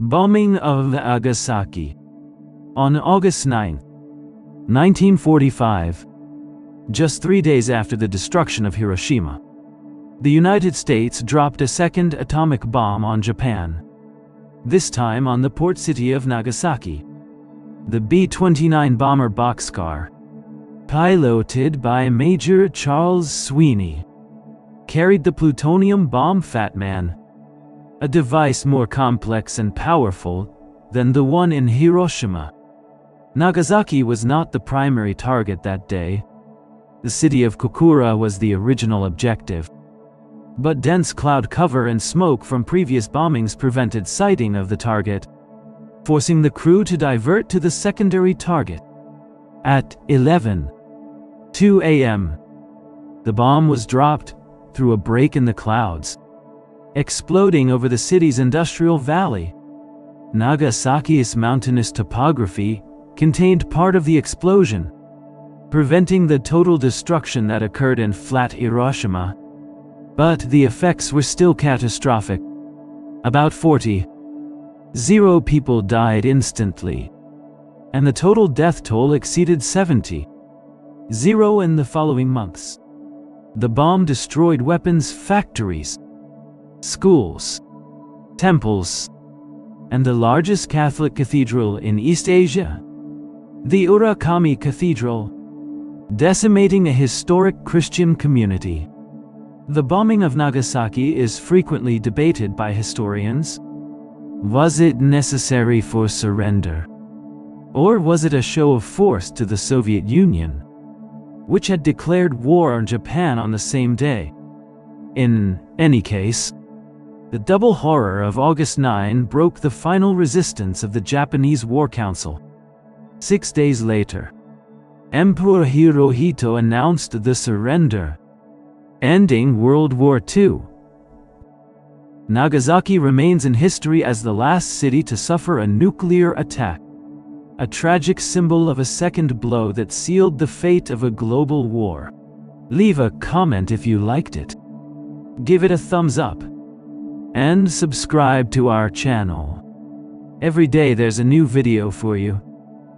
Bombing of Nagasaki. On August 9, 1945, just 3 days after the destruction of Hiroshima, the United States dropped a second atomic bomb on Japan, this time on the port city of Nagasaki. The B-29 bomber Bockscar, piloted by Major Charles Sweeney, carried the plutonium bomb Fat Man, a device more complex and powerful than the one in Hiroshima. Nagasaki was not the primary target that day. The city of Kokura was the original objective. But dense cloud cover and smoke from previous bombings prevented sighting of the target, forcing the crew to divert to the secondary target. At 11:02 a.m., the bomb was dropped through a break in the clouds, exploding over the city's industrial valley. Nagasaki's mountainous topography contained part of the explosion, preventing the total destruction that occurred in flat Hiroshima. But the effects were still catastrophic. About 40 people died instantly, and the total death toll exceeded 70 in the following months. The bomb destroyed weapons factories, schools, temples, and the largest Catholic cathedral in East Asia, the Urakami Cathedral, decimating a historic Christian community. The bombing of Nagasaki is frequently debated by historians. Was it necessary for surrender? Or was it a show of force to the Soviet Union, which had declared war on Japan on the same day? In any case, the double horror of August 9 broke the final resistance of the Japanese War Council. 6 days later, Emperor Hirohito announced the surrender, ending World War II. Nagasaki remains in history as the last city to suffer a nuclear attack, a tragic symbol of a second blow that sealed the fate of a global war. Leave a comment if you liked it, give it a thumbs up, and subscribe to our channel. Every day there's a new video for you.